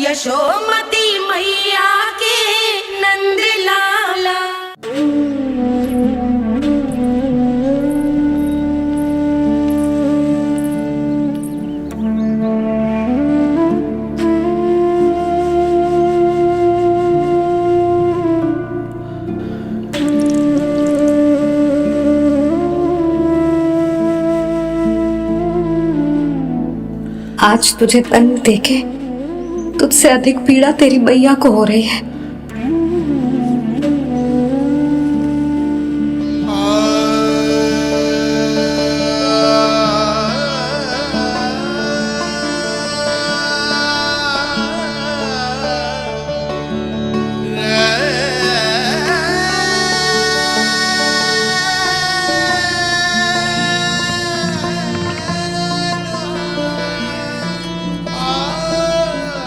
यशोमती मैया के नंद लाला। आज तुझे तन देके तुझसे अधिक पीड़ा तेरी मैया को हो रही है।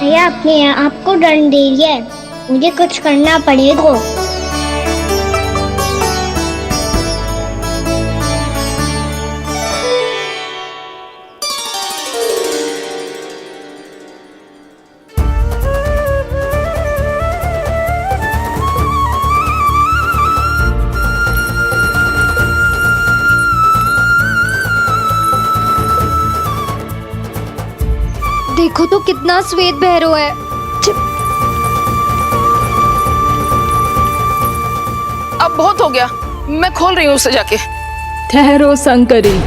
भैया अपने आपको दंड दे रही है, मुझे कुछ करना पड़ेगा। देखो तो कितना श्वेत भैरव है। अब बहुत हो गया, मैं खोल रही हूँ उसे जाके। ठहरो शंकरी,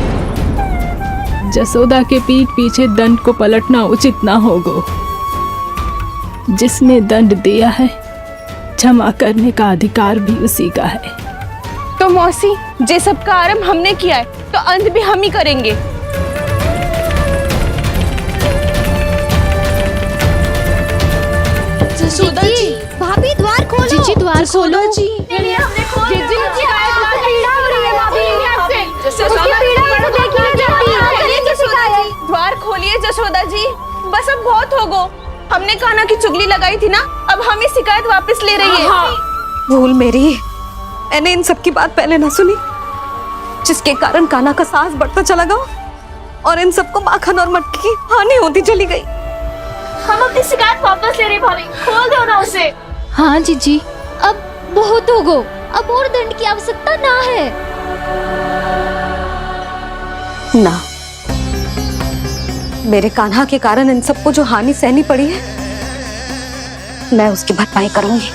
जसोदा के पीठ पीछे दंड को पलटना उचित ना होगा। जिसने दंड दिया है क्षमा करने का अधिकार भी उसी का है। तो मौसी, जे सब का आरंभ हमने किया है तो अंत भी हम ही करेंगे। जसोदा जी, भाभी द्वार खोलो। जीजी द्वार खोलो। जी हमने खोल दिया। जीजी पीड़ा हो रही है भाभी। उसकी पीड़ा है तो देखिए जसोदा जी। द्वार खोलिए जसोदा जी, बस अब बहुत हो गो। हमने कान्हा की चुगली लगाई थी ना, अब हम ही शिकायत वापस ले रही है। भूल मेरी, मैंने इन सब की बात पहले ना सुनी, जिसके कारण कान्हा का साहस बढ़ता चला गया और इन सबको माखन और मटकी की हानि होती चली गई। हम अपनी शिकायत वापस ले रहे भाभी, खोल दो ना उसे। हाँ जीजी, अब बहुत हो गो, अब और दंड की आवश्यकता ना है। ना, मेरे कान्हा के कारण इन सबको जो हानि सहनी पड़ी है, मैं उसकी भरपाई करूंगी।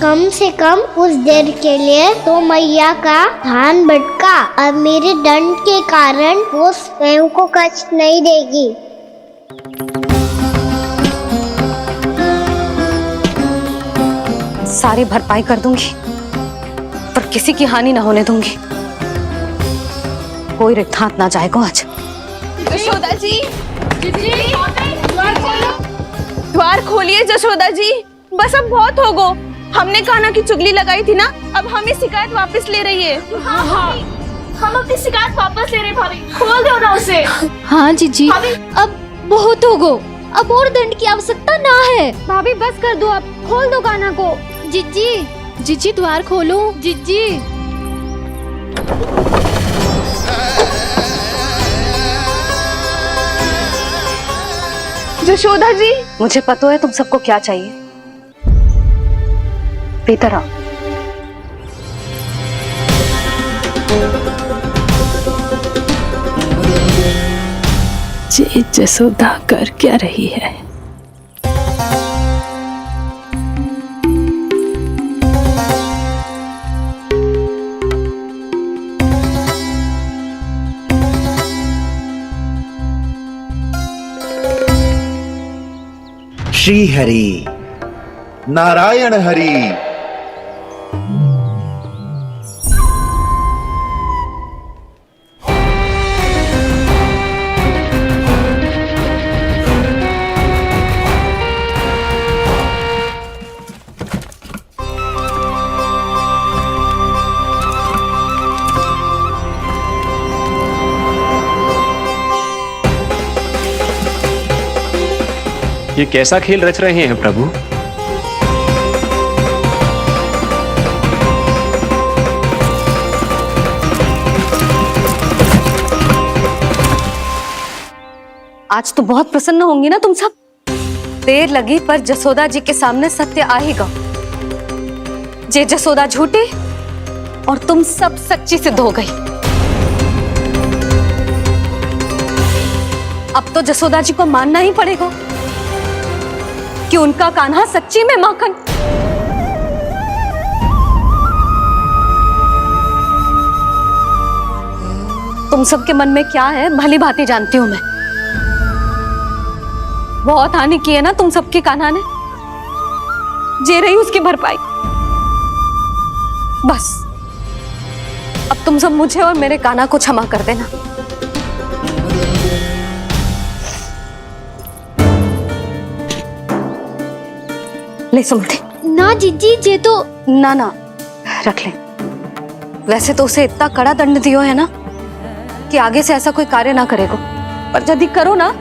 कम से कम उस देर के लिए तो मैया का ध्यान भटका, अब मेरे दंड के कारण वो स्वयं को कष्ट नहीं देगी। सारी भरपाई कर दूंगी, पर किसी की हानि ना होने दूंगी। कोई रिक्त हाथ ना जाएगा आज। जसोदा जी, द्वार खोलिए जसोदा जी, बस अब बहुत हो गो। हमने कान्हा की चुगली लगाई थी ना, अब हम ही शिकायत वापस ले रही है। हम अपनी शिकायत वापस ले रहे भाभी, खोल दो ना उसे। हाँ जीजी, अब बहुत हो गो, अब और दंड की आवश्यकता ना है। भाभी बस कर दो, अब खोल दो कान्हा को। जीजी, जीजी द्वार खोलो। जीजी जसोदा जी, मुझे पता है तुम सबको क्या चाहिए। भीतर आओ। ये जसोदा कर क्या रही है? श्री हरि, नारायण हरि। ये कैसा खेल रच रहे हैं प्रभु? आज तो बहुत प्रसन्न होंगी ना तुम सब। देर लगी पर जसोदा जी के सामने सत्य आएगा। जे जसोदा झूठी और तुम सब सच्ची सिद्ध हो गई। अब तो जसोदा जी को मानना ही पड़ेगा कि उनका कान्हा सच्ची में माखन। तुम सबके मन में क्या है भली भांति जानती हूं मैं। बहुत हानि की है ना तुम सबकी कान्हा ने, जे रही उसकी भरपाई। बस अब तुम सब मुझे और मेरे कान्हा को क्षमा कर देना। ले सुमति। ना जीजी जे तो ना रख ले। वैसे तो उसे इतना कड़ा दंड दियो है ना कि आगे से ऐसा कोई कार्य ना करेगा, पर यदि करो ना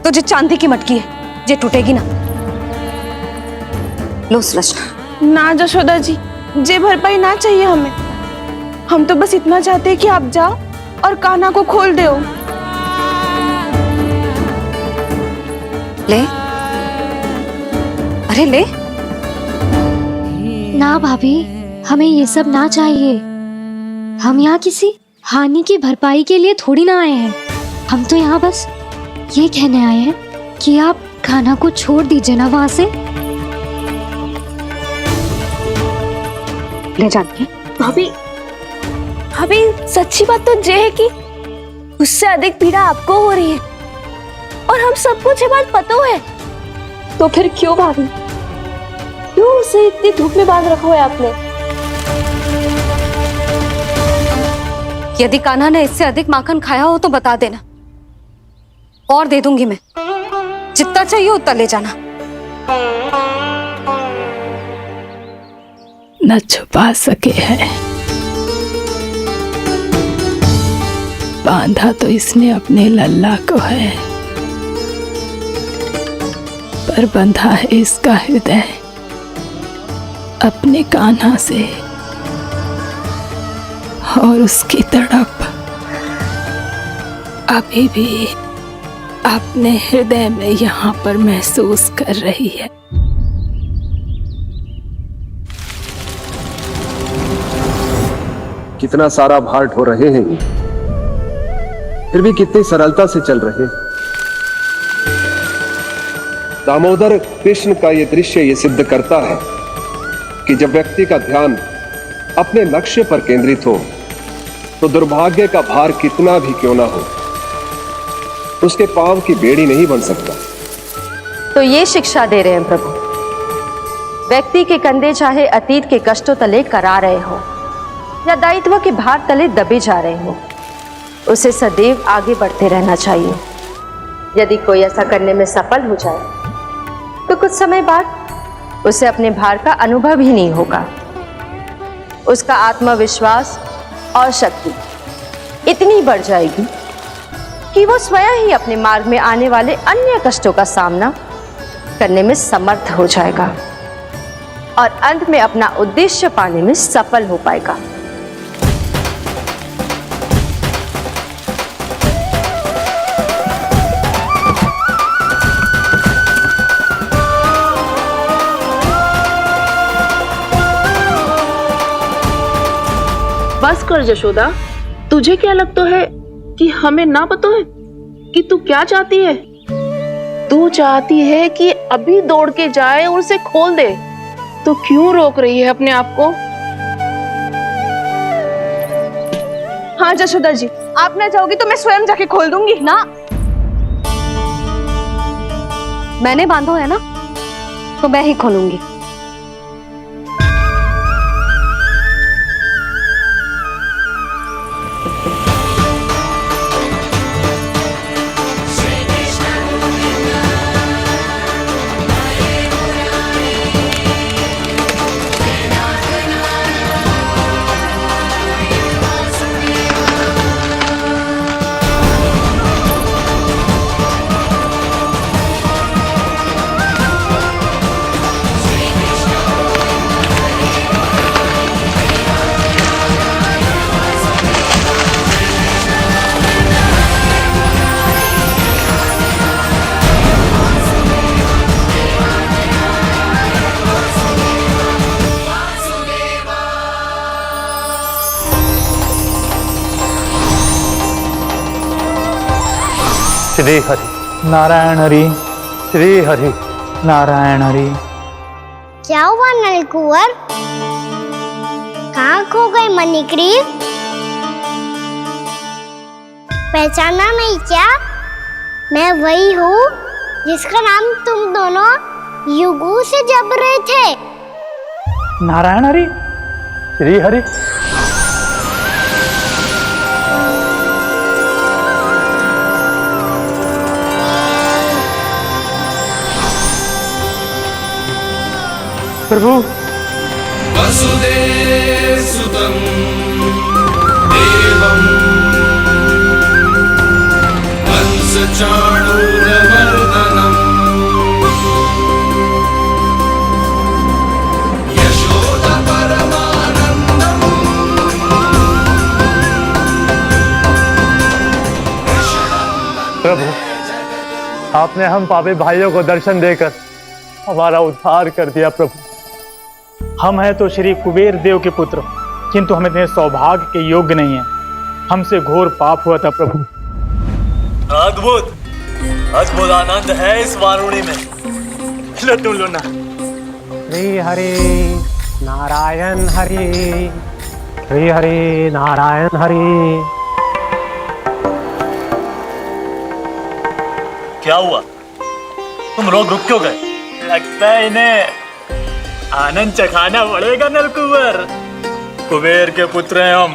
तो जो चांदी की मटकी है जे टूटेगी ना। लो रचना। ना जशोदा जी, जे भरपाई ना चाहिए हमें। हम तो बस इतना चाहते हैं कि आप जाओ और कान्हा को खोल दो। ले, अरे ले। ना भाभी, हमें ये सब ना चाहिए। हम यहाँ किसी हानि की भरपाई के लिए थोड़ी ना आए हैं। हम तो यहाँ बस ये कहने आए हैं कि आप खाना को छोड़ दीजिए ना वहां से। ले जाके भाभी, भाभी सच्ची बात तो ये है कि उससे अधिक पीड़ा आपको हो रही है और हम सबको ये बात पता है। तो फिर क्यों भाभी, क्यों उसे इतनी धूप में बांध रखा है आपने? यदि कान्हा ने इससे अधिक माखन खाया हो तो बता देना, और दे दूंगी मैं। जितना चाहिए उतना ले जाना। न छुपा सके हैं, बांधा तो इसने अपने लल्ला को है, पर बंधा है इसका हृदय अपने कान्हा से। और उसकी तड़प अभी भी अपने हृदय में यहाँ पर महसूस कर रही है। कितना सारा भार ढो रहे हैं, फिर भी कितनी सरलता से चल रहे हैं। दामोदर कृष्ण का यह दृश्य ये सिद्ध करता है कि जब व्यक्ति का ध्यान अपने लक्ष्य पर केंद्रित हो तो दुर्भाग्य का भार कितना भी क्यों ना हो, उसके पांव की बेड़ी नहीं बन सकता। तो ये शिक्षा दे रहे हैं प्रभु, व्यक्ति के कंधे चाहे अतीत के कष्टों तले करा रहे हो या दायित्व के भार तले दबे जा रहे हो, उसे सदैव आगे बढ़ते रहना चाहिए। यदि कोई ऐसा करने में सफल हो जाए तो कुछ समय बाद उसे अपने भार का अनुभव ही नहीं होगा। उसका आत्मविश्वास और शक्ति इतनी बढ़ जाएगी कि वो स्वयं ही अपने मार्ग में आने वाले अन्य कष्टों का सामना करने में समर्थ हो जाएगा और अंत में अपना उद्देश्य पाने में सफल हो पाएगा। बस कर जशोदा, तुझे क्या लगता है कि हमें ना पता है कि तू क्या चाहती है? तू चाहती है कि अभी दौड़ के जाए और उसे खोल दे, तो क्यों रोक रही है अपने आप को? हाँ जशोदा जी, आप ना जाओगी तो मैं स्वयं जाके खोल दूंगी ना। मैंने बांधो है ना, तो मैं ही खोलूंगी। श्री हरि नारायण हरि, श्री हरि नारायण हरि। क्या हुआ नलकुंवर? कहाँ खो गए मणिग्रीव? पहचाना नहीं क्या? मैं वही हूँ जिसका नाम तुम दोनों युगों से जप रहे थे। नारायण हरि, श्री हरि। प्रभु वसुदेव सुतं देवं कंसचाणूरमर्दनम् यशोदा परमानन्दम् प्रभु, आपने हम पापी भाइयों को दर्शन देकर हमारा उद्धार कर दिया। प्रभु, हम हैं तो श्री कुबेर देव के पुत्र, किंतु हम इतने सौभाग्य के योग्य नहीं हैं। हमसे घोर पाप हुआ था प्रभु। अद्भुत अद्भुत आनंद है इस वारुणी में। लो तुम लो ना। श्री हरि नारायण हरि, श्री हरि नारायण हरि। क्या हुआ? तुम रोक रुक क्यों गए? लगता है इन्हें आनंद चखाना पड़ेगा नलकुंवर। कुबेर के पुत्र हैं हम,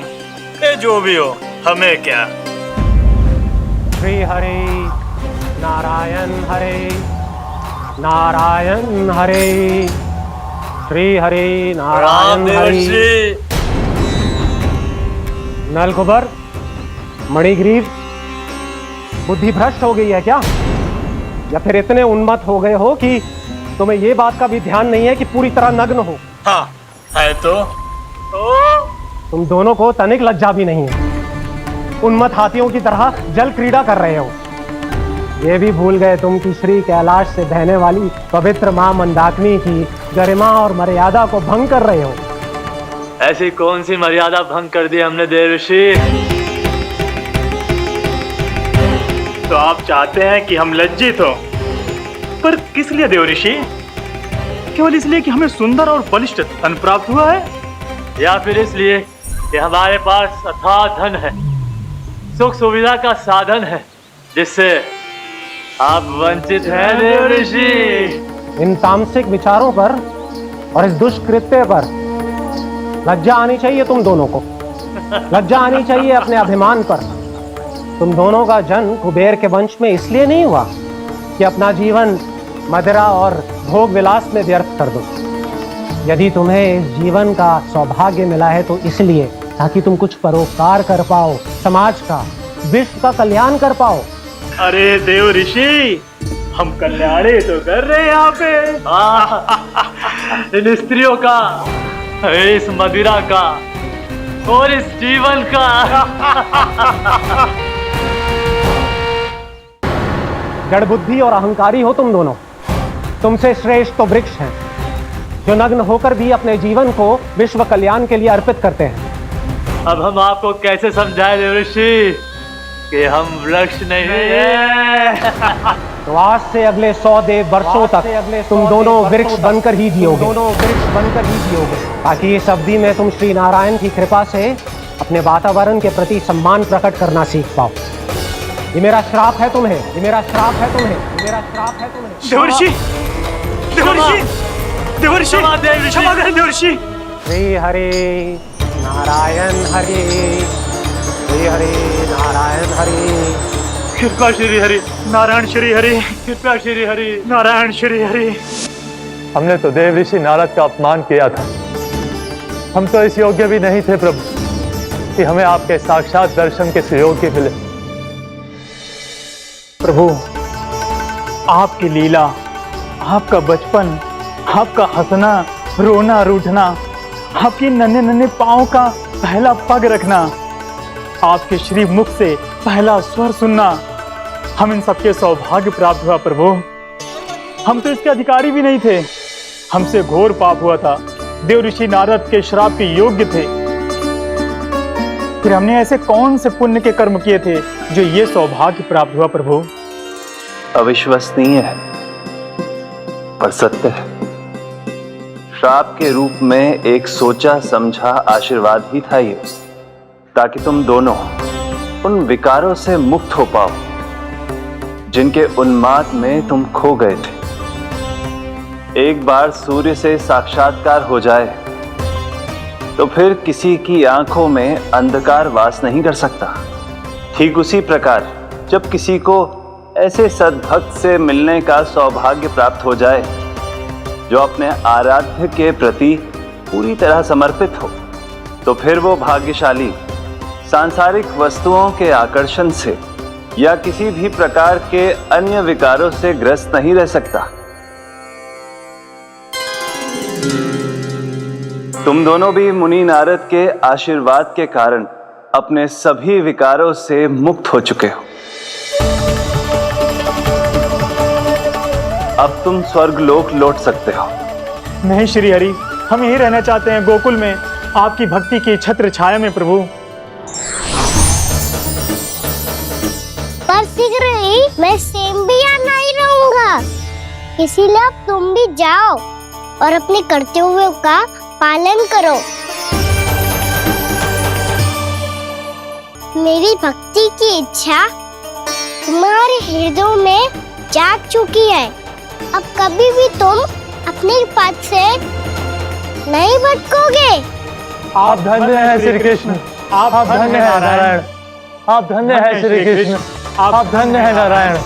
ये जो भी हो हमें क्या। श्री हरि नारायण हरि, नारायण हरि, श्री हरि नारायण हरि। नलकुबर, मणिग्रीव, बुद्धि भ्रष्ट हो गई है क्या? या फिर इतने उन्मत्त हो गए हो कि तुम्हें ये बात का भी ध्यान नहीं है कि पूरी तरह नग्न हो? हाँ है तो। तुम दोनों को तनिक लज्जा भी नहीं है। उन्मत्त हाथियों की तरह जल क्रीड़ा कर रहे हो। ये भी भूल गए तुम कि श्री कैलाश से बहने वाली पवित्र मां मंदाकिनी की गरिमा और मर्यादा को भंग कर रहे हो। ऐसी कौन सी मर्यादा भंग कर दी हमने देवर्षि? तो आप चाहते हैं कि हम लज्जित हो, पर किस लिए देवऋषि? केवल इसलिए कि हमें सुंदर और बलिष्ठ धन प्राप्त हुआ है, या फिर इसलिए कि हमारे पास अथाह धन है, सुख सुविधा का साधन है, जिससे आप वंचित हैं देवर्षि? इन तामसिक विचारों पर और इस दुष्कृत्य पर लज्जा आनी चाहिए तुम दोनों को। लज्जा आनी चाहिए अपने अभिमान पर। तुम दोनों का जन्म कुबेर के वंश में इसलिए नहीं हुआ कि अपना जीवन मदिरा और भोग विलास में व्यर्थ कर दो। यदि तुम्हें इस जीवन का सौभाग्य मिला है तो इसलिए ताकि तुम कुछ परोपकार कर पाओ, समाज का, विश्व का कल्याण कर पाओ। अरे देव ऋषि, हम कल्याणी तो कर रहे हैं यहाँ पे। इन स्त्रियों का, इस मदिरा का और इस जीवन का। जड़ बुद्धि और अहंकारी हो तुम दोनों। तुमसे श्रेष्ठ तो वृक्ष हैं, जो नग्न होकर भी अपने जीवन को विश्व कल्याण के लिए अर्पित करते हैं। अब हम आपको कैसे समझाएं देवर्षि कि हम वृक्ष नहीं हैं? तो आज से अगले 100 वर्षों तक तुम दोनों वृक्ष बनकर ही जियोगे। ताकि इस अवधि में तुम श्री नारायण की कृपा से अपने वातावरण के प्रति सम्मान प्रकट करना सीख पाओ। ये मेरा श्राप है तुम्हें, ये मेरा श्राप है तुम्हें, ये मेरा श्राप है तुम्हें। देवर्षि, देवर्षि, देवर्षि, क्षमा करें देवर्षि। श्री हरि नारायण हरि, श्री हरि नारायण हरि। कृपा श्री हरि नारायण श्री हरि, कृपा श्री हरि नारायण श्री हरि। हमने तो देवऋषि नारद का अपमान किया था। हम तो इस योग्य भी नहीं थे प्रभु कि हमें आपके साक्षात दर्शन के सुयोग्य मिले। प्रभु, आपकी लीला, आपका बचपन, आपका हंसना, रोना, रूठना, आपके नन्हे नन्हे पाँव का पहला पग रखना, आपके श्री मुख से पहला स्वर सुनना, हम इन सबके सौभाग्य प्राप्त हुआ प्रभु। हम तो इसके अधिकारी भी नहीं थे। हमसे घोर पाप हुआ था, देवऋषि नारद के श्राप के योग्य थे। फिर हमने ऐसे कौन से पुण्य के कर्म किए थे जो ये सौभाग्य प्राप्त हुआ प्रभु? अविश्वसनीय है पर सत्य है। श्राप के रूप में एक सोचा समझा आशीर्वाद ही था ये, ताकि तुम दोनों उन विकारों से मुक्त हो पाओ जिनके उन्माद में तुम खो गए थे। एक बार सूर्य से साक्षात्कार हो जाए तो फिर किसी की आंखों में अंधकार वास नहीं कर सकता। ठीक उसी प्रकार जब किसी को ऐसे सद्भक्त से मिलने का सौभाग्य प्राप्त हो जाए जो अपने आराध्य के प्रति पूरी तरह समर्पित हो, तो फिर वो भाग्यशाली सांसारिक वस्तुओं के आकर्षण से या किसी भी प्रकार के अन्य विकारों से ग्रस्त नहीं रह सकता। तुम दोनों भी मुनि नारद के आशीर्वाद के कारण अपने सभी विकारों से मुक्त हो चुके हो। अब तुम स्वर्गलोक लौट सकते हो। नहीं श्री हरि, हम यही रहना चाहते हैं गोकुल में, आपकी भक्ति की छत्र छाया में प्रभु। पर शीघ्र ही मैं सेम्बिया नहीं रहूंगा, इसीलिए अब तुम भी जाओ और अपने कर्तव्यों का पालन करो। मेरी भक्ति की इच्छा तुम्हारे हृदय में जाग चुकी है। अब कभी भी तुम अपने पथ से नहीं भटकोगे। आप धन्य हैं श्री कृष्ण, आप धन्य हैं नारायण, आप धन्य हैं श्री कृष्ण, आप धन्य हैं नारायण।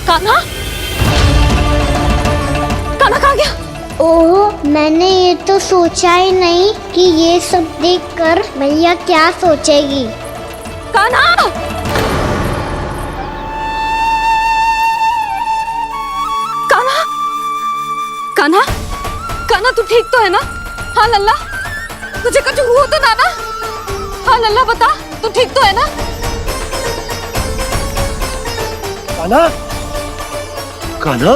कान्हा, कान्हा कहाँ गया? ओह, मैंने ये तो सोचा ही नहीं कि ये सब देखकर भैया क्या सोचेगी। कान्हा! कान्हा! कान्हा! कान्हा तू ठीक तो है ना? हाँ लल्ला, तुझे कुछ हुआ तो ना? हाँ लल्ला बता, तू ठीक तो है ना? कान्हा, कान्हा,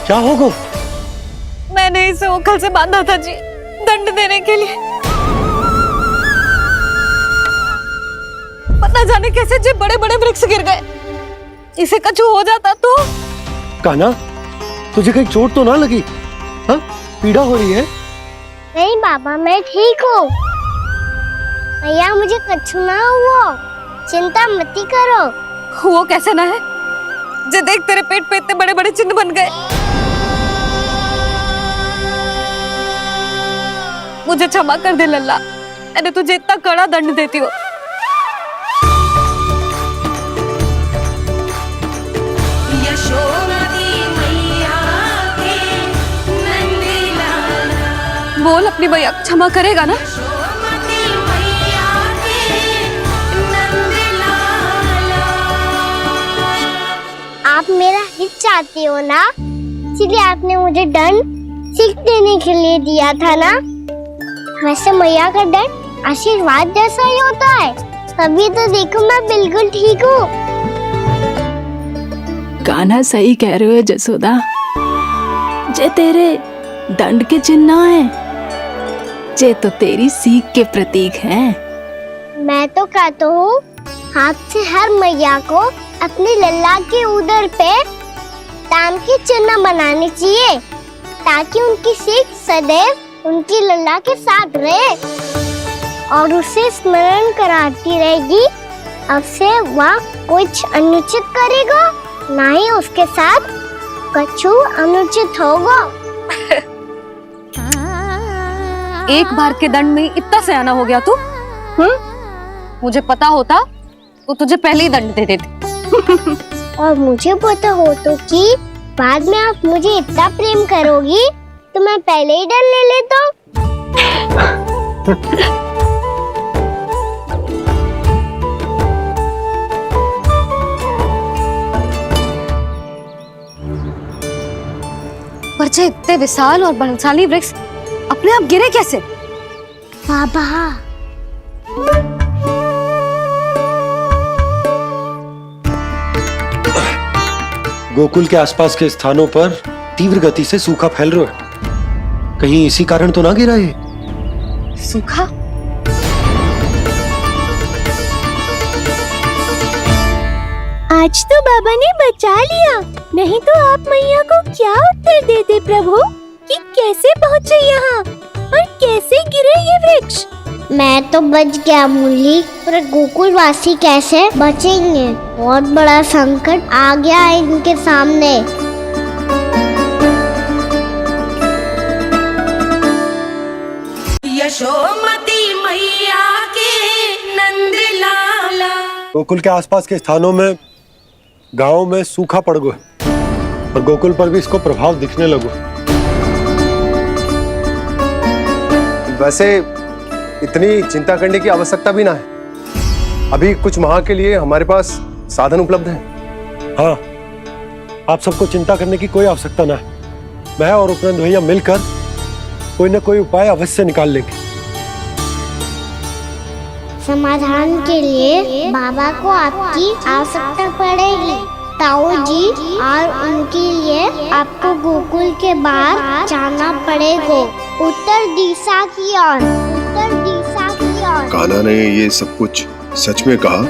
क्या होगा? मैंने इसे ओखल से बांधा था जी, दंड देने के लिए। पता जाने कैसे जे बड़े बड़े वृक्ष गिर गए। इसे कुछ हो जाता तो? कान्हा, तुझे कहीं चोट तो ना लगी? हाँ, पीड़ा हो रही है? नहीं बाबा, मैं ठीक हूँ। भैया मुझे कुछ ना हुआ, चिंता मत करो। वो कैसे ना है? जे देख तेरे पेट पे इतने बड़े बड़े चिन्ह बन गए। मुझे क्षमा कर दे लल्ला, मैंने तुझे इतना कड़ा दंड देती हो। बोल अपनी भैया क्षमा करेगा ना? आप मेरा हित चाहते हो ना, इसलिए आपने मुझे दंड सीख देने के लिए दिया था ना। वैसे मैया का दंड आशीर्वाद जैसा ही होता है, तभी तो देखो मैं बिल्कुल ठीक हूँ। कान्हा सही कह रहे हो जसोदा, जे तेरे दंड के चिन्ह है, जे तो तेरी सीख के प्रतीक हैं। मैं तो कहता हूँ हाथ से हर मैया को अपने लल्ला के उदर पे ताम के चिन्ह बनाने चाहिए, ताकि उनकी सीख सदैव उनकी लल्ला के साथ रहे और उसे स्मरण कराती रहेगी। अब से वह कुछ अनुचित करेगा, ना ही उसके साथ कुछ अनुचित होगा। एक बार के दंड में इतना सयाना हो गया तू? मुझे पता होता तो तुझे पहले ही दंड दे देती। और मुझे पता हो तो कि बाद में आप मुझे इतना प्रेम करोगी तो मैं पहले ही डर ले लेता हूँ। पर जे इतने विशाल और बलशाली वृक्ष अपने आप गिरे कैसे? बाबा गोकुल के आसपास के स्थानों पर तीव्र गति से सूखा फैल रहा है। कहीं इसी कारण तो ना गिरा ये? सूखा? आज तो बाबा ने बचा लिया, नहीं तो आप मैया को क्या उत्तर देते प्रभु कि कैसे पहुँचे यहाँ और कैसे गिरे ये वृक्ष। मैं तो बच गया मुरली, पर गोकुल वासी कैसे बचेंगे? बहुत बड़ा संकट आ गया है इनके सामने। यशोमती मैया के नंद लाला। गोकुल के आसपास के स्थानों में, गांवों में सूखा पड़ गया और गोकुल पर भी इसको प्रभाव दिखने लगा। वैसे इतनी चिंता करने की आवश्यकता भी ना है। अभी कुछ माह के लिए हमारे पास साधन उपलब्ध है। हाँ, आप सबको चिंता करने की कोई आवश्यकता ना है। मैं और उपनंद भैया मिलकर कोई ना कोई उपाय अवश्य निकाल लेंगे। समाधान के लिए बाबा को आपकी आवश्यकता पड़ेगी। ताऊ जी और उनके लिए आपको गोकुल के बाहर जाना पड़ेगा, उत्तर दिशा की ओर। उत्तर दिशा की ओर। कान्हा ने ये सब कुछ सच में कहा?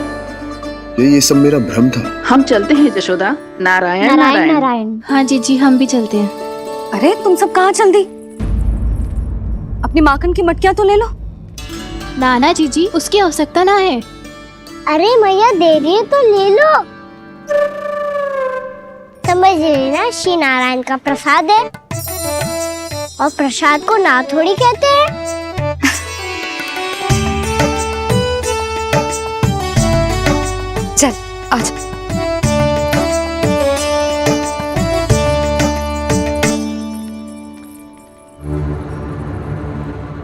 ये सब मेरा भ्रम था? हम चलते हैं जशोदा। नारायण नारायण नारायण। हाँ जीजी, हम भी चलते हैं। अरे तुम सब कहाँ चल दी? अपनी माखन की मटकियाँ तो ले लो। नाना जीजी, उसकी आवश्यकता ना है। अरे मैया दे रही है तो ले लो। समझ लेना, श्री नारायण का प्रसाद है और प्रसाद को ना थोड़ी कहते हैं। चल आज।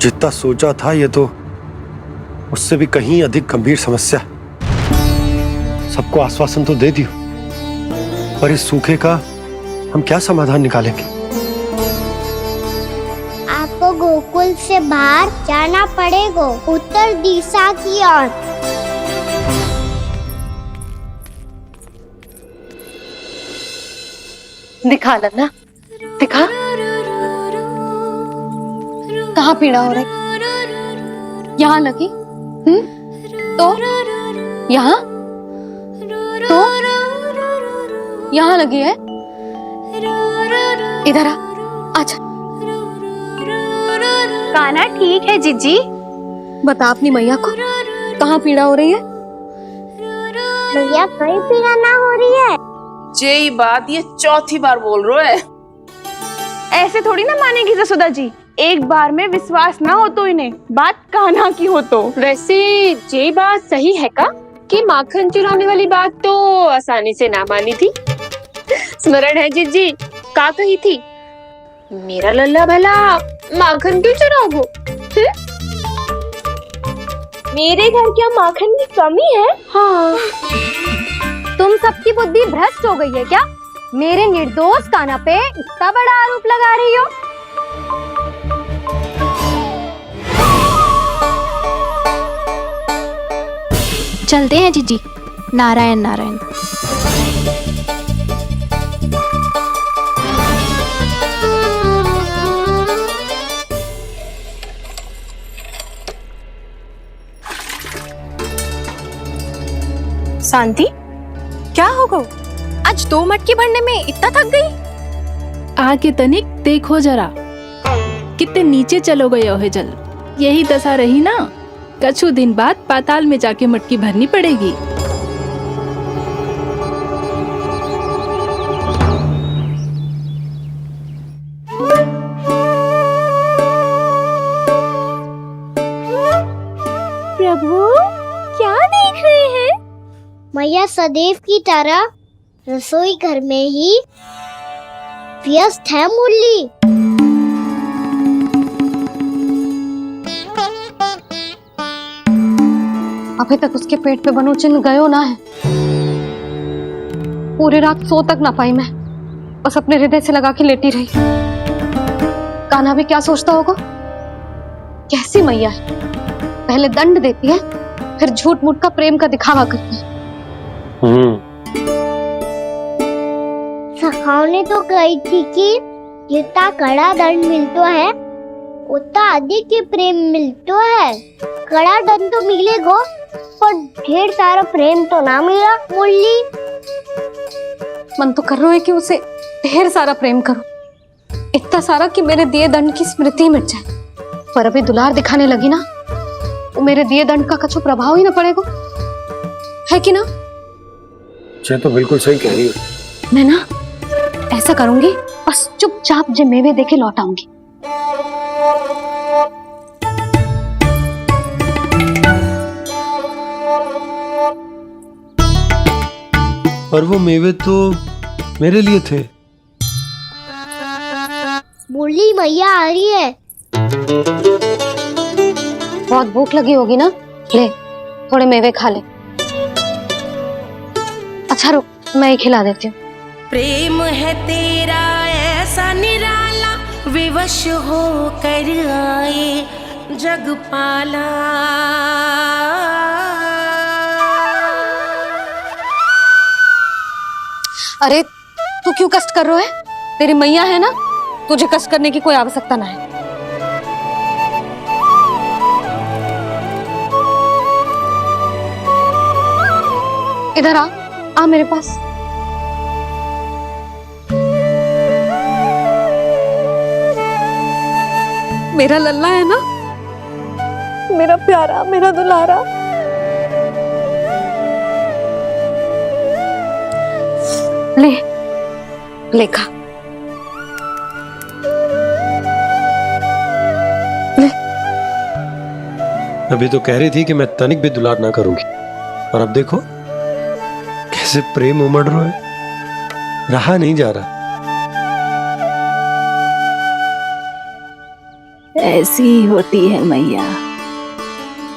जितना सोचा था ये तो उससे भी कहीं अधिक गंभीर समस्या। सबको आश्वासन तो दे दियो, पर इस सूखे का हम क्या समाधान निकालेंगे? आपको गोकुल से बाहर जाना पड़ेगा, उत्तर दिशा की ओर। दिखा नन्ना, दिखा। कहाँ पीड़ा हो रही? यहाँ लगी? तो यहाँ? तो यहाँ लगी है? इधर आ, आजा। कान्हा ठीक है जीजी। बता अपनी मैया को कहाँ पीड़ा हो रही है? मैया कहीं पीड़ा ना हो रही है। ये बात ये चौथी बार बोल रहे है। ऐसे थोड़ी ना मानेगी जसोदा जी। एक बार में विश्वास ना हो तो इन्हें, बात कान्हा की हो तो। वैसे ये बात सही है का कि माखन चुराने वाली बात तो आसानी से ना मानी थी। स्मरण है जीजी, का कही थी? मेरा लल्ला भला माखन क्यों चुराओगो? मेरे घर क्या माखन की कमी है? हाँ। तुम सबकी बुद्धि भ्रष्ट हो गई है क्या? मेरे निर्दोष कान्हा पे इतना बड़ा आरोप लगा रही हो? चलते हैं जीजी। नारायण नारायण। शांति, क्या हो गया? आज 2 मटकी भरने में इतना थक गई? आके तनिक देखो जरा, कितने नीचे चलो गए हो जल। यही दशा रही ना, कछु दिन बाद पाताल में जाके मटकी भरनी पड़ेगी। प्रभु क्या देख रहे हैं? मैया सदैव की तरह रसोई घर में ही व्यस्त है मुरली। अभी तक उसके पेट पे बनो चिन्ह गयो ना है। पूरी रात सो तक ना पाई मैं, बस अपने हृदय से लगा के लेटी रही। कान्हा भी क्या सोचता होगा? कैसी मैया है, पहले दंड देती है, फिर झूठ मूठ का प्रेम का दिखावा करती है। ने तो कही थी कि जितना कड़ा दंड मिलता है उतना अधिक ही प्रेम मिलता है। कड़ा दंड तो मिलेगा पर ढेर सारा प्रेम तो ना मिला। मुरली मन तो कर रहा है कि उसे ढेर सारा प्रेम करूं, इतना सारा कि मेरे दिए दंड की स्मृति मिट जाए। पर अभी दुलार दिखाने लगी ना तो मेरे दिए दंड का कछु प्रभाव ही ना पड़ेगा, है कि ना? ये तो बिल्कुल सही कह रही हो। मैं ना ऐसा करूंगी, बस चुपचाप जे मेवे देके लौट आऊंगी। पर वो मेवे तो मेरे लिए थे। मुरली मैया आ रही है। बहुत भूख लगी होगी ना, ले थोड़े मेवे खा ले। अच्छा रुक, मैं ही खिला देती हूँ। प्रेम है तेरा ऐसा निराला, विवश हो कर आए जग पाला। अरे तू क्यों कष्ट कर रहा है? तेरी मैया है ना, तुझे कष्ट करने की कोई आवश्यकता ना है। इधर आ मेरे पास। मेरा लल्ला है ना, मेरा प्यारा, मेरा दुलारा। ले ले खा, ले। अभी तो कह रही थी कि मैं तनिक भी दुलार ना करूंगी, और अब देखो कैसे प्रेम उमड़ रहा है, रहा नहीं जा रहा। ऐसी ही होती है मैया,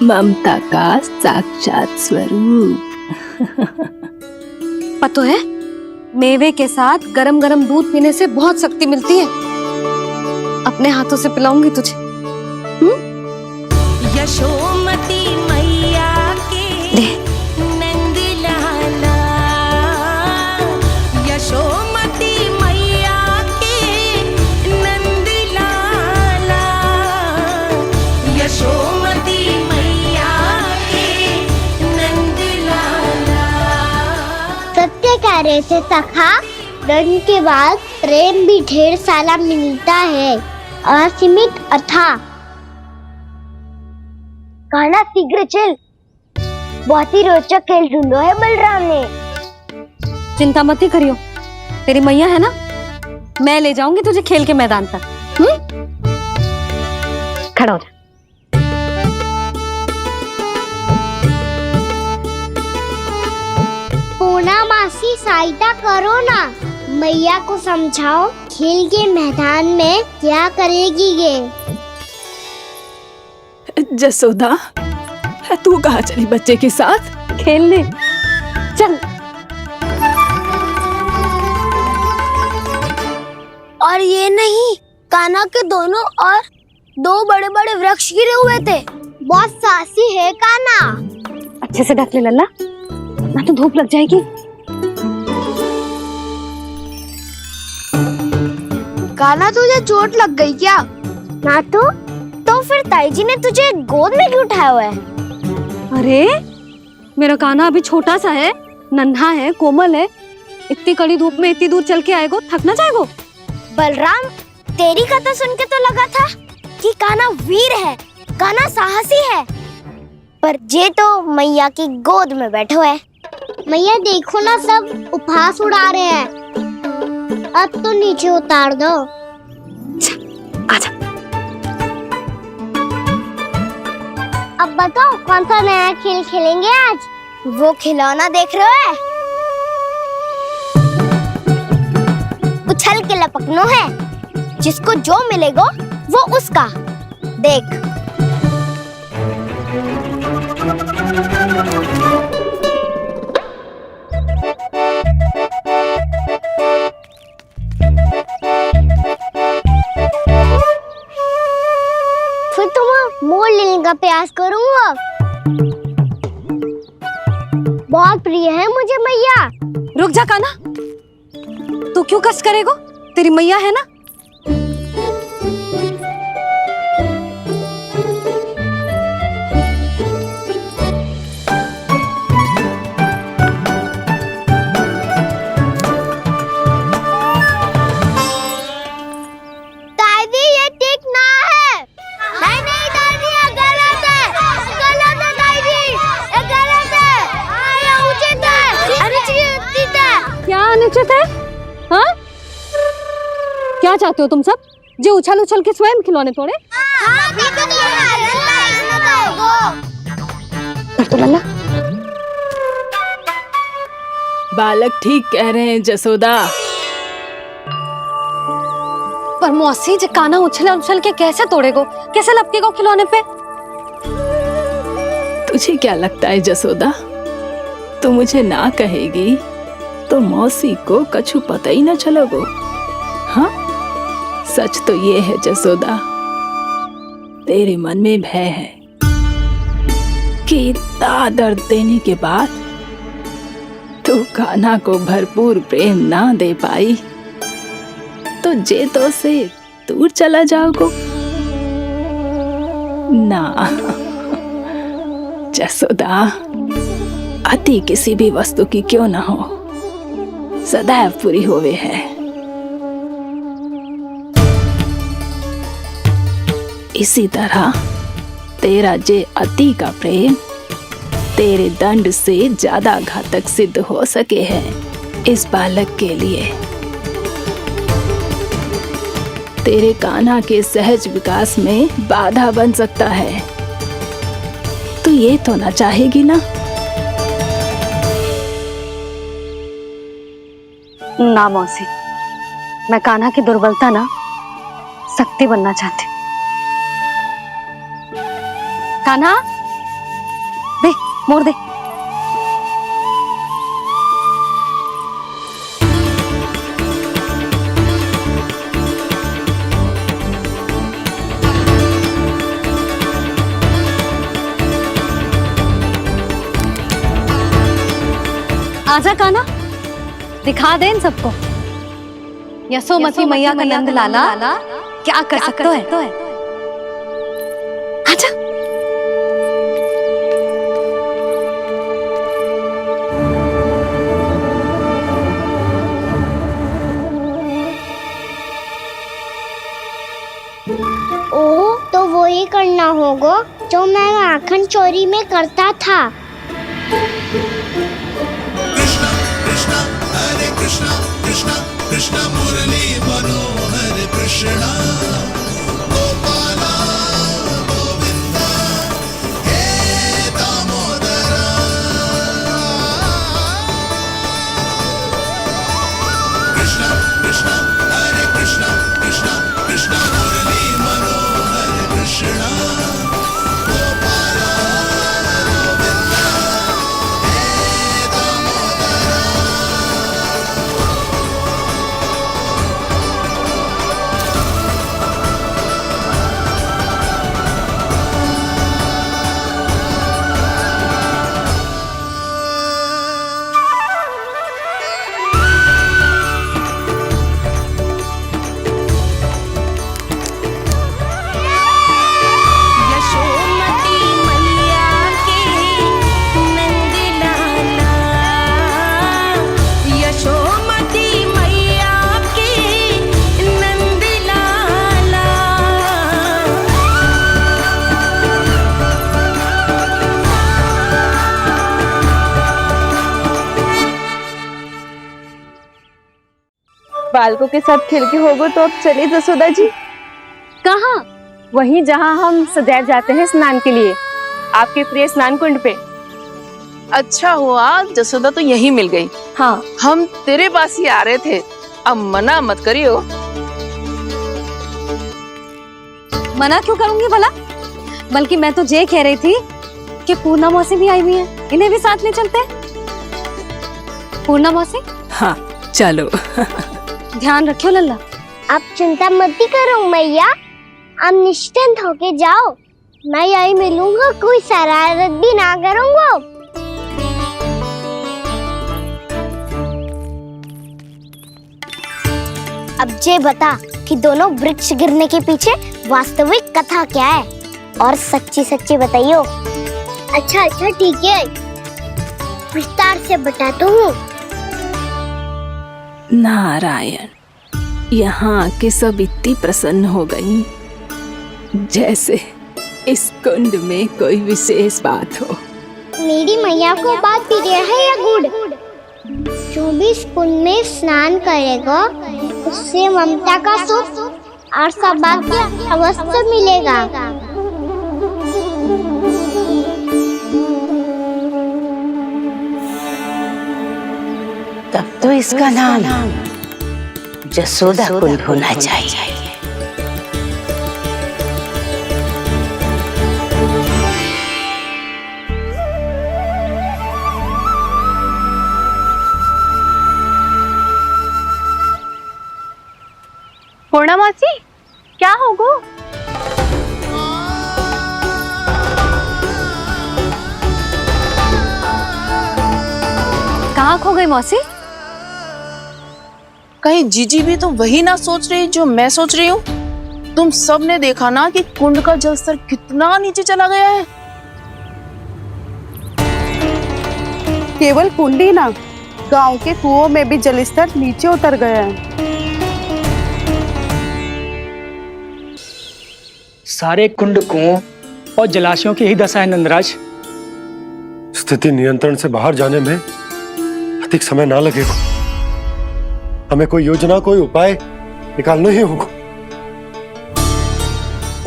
ममता का साक्षात स्वरूप। पता है, मेवे के साथ गरम गरम दूध पीने से बहुत शक्ति मिलती है। अपने हाथों से पिलाऊंगी तुझे। यशोमती मैया के नंद लाला, यशोमती मैया के नंद लाला, यशोमती मैया के नंद लाला। सत्य कह रहे थे सखा, दंड के बाद प्रेम भी ढेर सारा मिलता है, असीमित अथाह। कहना शीघ्र चल, बहुत ही रोचक खेल ढूंढो है बलराम ने। चिंता मत ही करियो, तेरी मैया है ना, मैं ले जाऊंगी तुझे खेल के मैदान पर। खड़ा हो जा। पूना मासी सहायता करो ना, मैया को समझाओ खेल के मैदान में क्या करेगी ये। जसोदा, तू कहाँ चली बच्चे के साथ? खेलने चल। और ये नहीं, कान्हा के दोनों और दो बड़े बड़े वृक्ष गिरे हुए थे। बहुत साहसी है कान्हा। अच्छे से ढक ले लल्ला, ना तो धूप लग जाएगी। कान्हा तुझे चोट लग गई क्या? ना तो फिर ताई जी ने तुझे गोद में क्यों उठाया हुआ है? अरे मेरा कान्हा अभी छोटा सा है, नन्हा है, कोमल है। इतनी कड़ी धूप में इतनी दूर चल के आएगो, थक ना जाएगो? बलराम, तेरी कथा सुन के तो लगा था कि कान्हा वीर है, कान्हा साहसी है, पर ये तो मैया की गोद में बैठे हुए। मैया देखो ना, सब उपहास उड़ा रहे हैं। अब तो नीचे उतार दो। आजा। अब बताओ कौन सा नया खेल खेलेंगे आज? वो खिलौना देख रहे हो? उछल के लपकनो है, जिसको जो मिलेगा वो उसका। देख। फिर तुम मोड़ लेने का प्रयास करूंगा। बहुत प्रिय है मुझे मैया। रुक जा कान्हा, तू तू क्यों कष्ट करेगो? तेरी मैया है ना। दादी ये ठीक ना है। नहीं नहीं दादी ये गलत है। गलत है दादी, ये गलत है। ये उचित है। अनुचित है। क्या अनुचित है? हाँ? क्या चाहते हो तुम सब? जो उछल उछल के स्वयं खिलौने तोड़े? कर तो लल्ला। बालक ठीक कह रहे हैं जसोदा। पर मौसी जो काना उछल उछल के कैसे तोड़ेगो? कैसे लपकेगो खिलौने पे? तुझे क्या लगता है जसोदा, तू मुझे ना कहेगी तो मौसी को कछु पता ही न चलोगो। हाँ, सच तो ये है जसोदा, तेरे मन में भय है कि इतना दर्द देने के बाद तू कान्हा को भरपूर प्रेम ना दे पाई तो जेतो से दूर चला जाओगो ना। जसोदा, अति किसी भी वस्तु की क्यों ना हो, सदैव पूरी होवे है। इसी तरह तेरा जे अति का प्रेम तेरे दंड से ज्यादा घातक सिद्ध हो सके है इस बालक के लिए। तेरे कान्हा के सहज विकास में बाधा बन सकता है। तू ये तो ना चाहेगी ना? ना मौसी, मैं कान्हा की दुर्बलता ना शक्ति बनना चाहती। कान्हा, दे मोड़ दे। आजा कान्हा, दिखा दे इन सबको यशोमती मैया का नंद लाला क्या कर सकता है। आजा। ओ तो वो ही करना होगा जो मैं माखन चोरी में करता था। कृष्णा कृष्णा मुरली मनोहर कृष्णा गोपाला गोविंदा हे दामोदरा। कृष्णा कृष्णा हरे कृष्णा कृष्णा कृष्णा मुरली मनोहर कृष्णा गोपाला गोविंदा हे दामोदरा। यशोमती मैया के नंद लाला, यशोमती मैया के नंद लाला। बालकों के साथ खेल के होगो तो अब चलिए जसोदा जी। कहाँ? वहीं जहाँ हम सदैव जाते हैं स्नान के लिए, आपके प्रिय स्नान कुंड पे। अच्छा हुआ जसोदा तो यहीं मिल गई। हाँ, हम तेरे पास ही आ रहे थे, अब मना मत करियो। मना क्यों करूंगी भला? बल्कि मैं तो ये कह रही थी कि पूर्णा मौसी भी आई हुई है, इन्हें भी साथ ले चलते हैं। पूर्णा मौसी, हाँ चलो। ध्यान रखियो लल्ला। आप चिंता मत करो मैया, आप निश्चिंत होके जाओ, मैं यही मिलूंगा, कोई शरारत भी ना करूंगा। अब ये बता कि दोनों वृक्ष गिरने के पीछे वास्तविक कथा क्या है, और सच्ची सच्ची बताइयो। अच्छा अच्छा ठीक है, विस्तार से बताता हूँ। नारायण, यहाँ के सब इतनी प्रसन्न हो गई जैसे इस कुंड में कोई विशेष बात हो। मेरी मैया को बात प्रिय है या गुड़? जो भी इस कुंड में स्नान करेगा उससे ममता का सुख और सौभाग्य अवश्य मिलेगा। तब तो इसका नाम जसोदा कुंड होना चाहिए। पूर्णा मौसी, क्या होगा? कहाँ खो गई मौसी? कहीं जीजी भी तो वही ना सोच रही जो मैं सोच रही हूँ? तुम सब ने देखा ना कि कुंड का जल स्तर कितना नीचे चला गया है। केवल कुंड ही ना, गांव के कुओं में भी जल स्तर नीचे उतर गया है। सारे कुंड, कुओं और जलाशयों की ही दशा है नंदराज। स्थिति नियंत्रण से बाहर जाने में अधिक समय ना लगेगा। हमें कोई योजना, कोई उपाय निकालना ही होगा।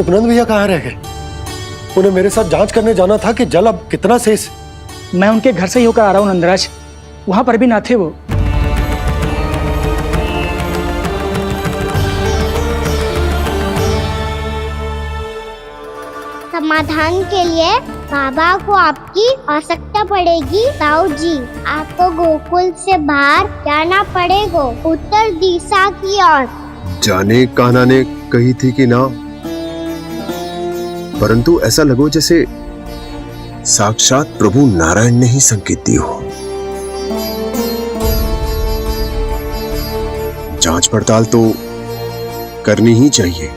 उपनंद भैया कहाँ रह गए? उन्हें मेरे साथ जांच करने जाना था कि जल अब कितना शेष। मैं उनके घर से ही होकर आ रहा हूँ नंदराज, वहां पर भी ना थे वो। समाधान के लिए बाबा को आपकी आवश्यकता पड़ेगी। ताऊ जी, आपको गोकुल से बाहर जाना पड़ेगा, उत्तर दिशा की ओर। जाने कान्हा ने कही थी कि ना, परंतु ऐसा लगो जैसे साक्षात प्रभु नारायण ने ही संकेत दी हो। जांच पड़ताल तो करनी ही चाहिए।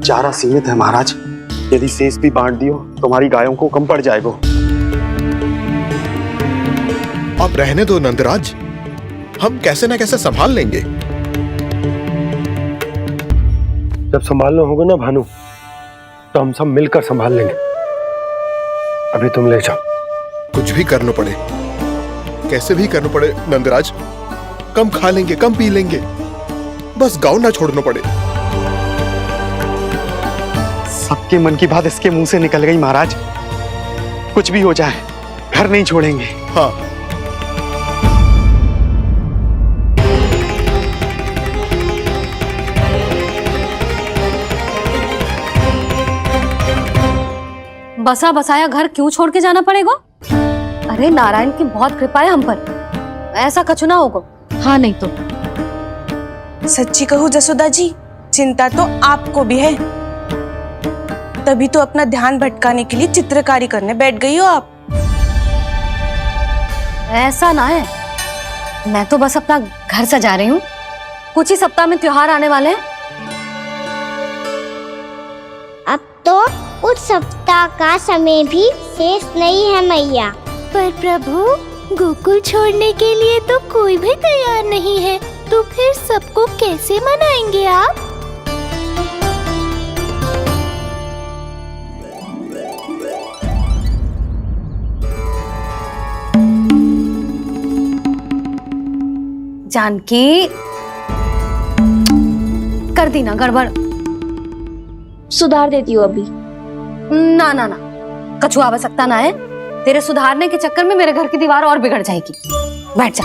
चारा सीमित है महाराज, यदि शेष भी बांट दियो तो हमारी गायों को कम पड़ जाएगा। अब रहने दो नंदराज, हम कैसे न कैसे संभाल लेंगे। जब संभालना होगा ना भानु, तो हम सब मिलकर संभाल लेंगे। अभी तुम ले जाओ। कुछ भी करना पड़े, कैसे भी करना पड़े नंदराज, कम खा लेंगे, कम पी लेंगे, बस गांव ना छोड़ना पड़े। सबके मन की बात इसके मुंह से निकल गई महाराज। कुछ भी हो जाए, घर नहीं छोड़ेंगे। हाँ, बसा बसाया घर क्यों छोड़ के जाना पड़ेगा? अरे नारायण की बहुत कृपा है हम पर, ऐसा कछु ना होगा। हाँ नहीं तो सच्ची कहूँ जसोदा जी, चिंता तो आपको भी है, तभी तो अपना ध्यान भटकाने के लिए चित्रकारी करने बैठ गई हो आप। ऐसा ना है, मैं तो बस अपना घर सजा रही हूँ। कुछ ही सप्ताह में त्योहार आने वाले हैं। अब तो उस सप्ताह का समय भी शेष नहीं है मैया। पर प्रभु, गोकुल छोड़ने के लिए तो कोई भी तैयार नहीं है, तो फिर सबको कैसे मनाएंगे आप? जानकी, कर दी ना गड़बड़। सुधार देती हूँ अभी। ना ना ना, कछु आवश्यकता ना है। तेरे सुधारने के चक्कर में मेरे घर की दीवार और बिगड़ जाएगी। बैठ जा।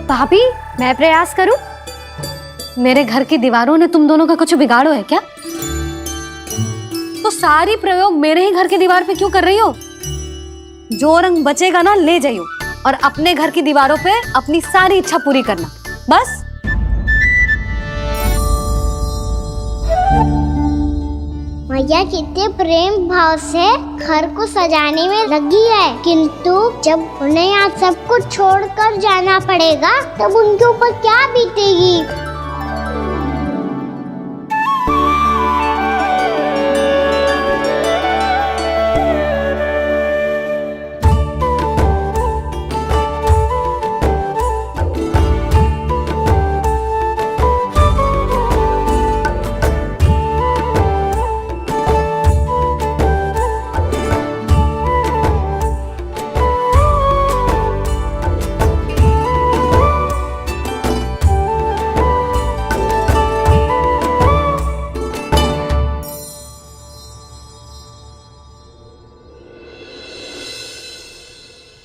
भाभी, मैं प्रयास करूं? मेरे घर की दीवारों ने तुम दोनों का कुछ बिगाड़ो है क्या? तो सारी प्रयोग मेरे ही घर की दीवार पे क्यों कर रही हो? जो रंग बचेगा ना ले जाइयो और अपने घर की दीवारों पे अपनी सारी इच्छा पूरी करना, बस। मैया कितने प्रेम भाव से घर को सजाने में लगी है, किंतु जब उन्हें यहाँ सब कुछ छोड़कर जाना पड़ेगा तब उनके ऊपर क्या बीतेगी।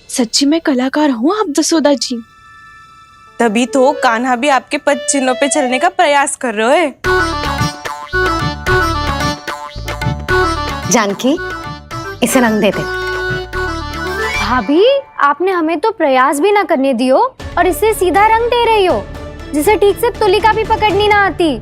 सच्ची में कलाकार हूँ आप जसोदा जी, तभी तो कान्हा भी आपके पद चिन्हों पे चलने का प्रयास कर रहे है। जानकी, इसे रंग दे दे। भाभी, आपने हमें तो प्रयास भी ना करने दियो और इसे सीधा रंग दे रही हो, जिसे ठीक से तुलिका भी पकड़नी ना आती।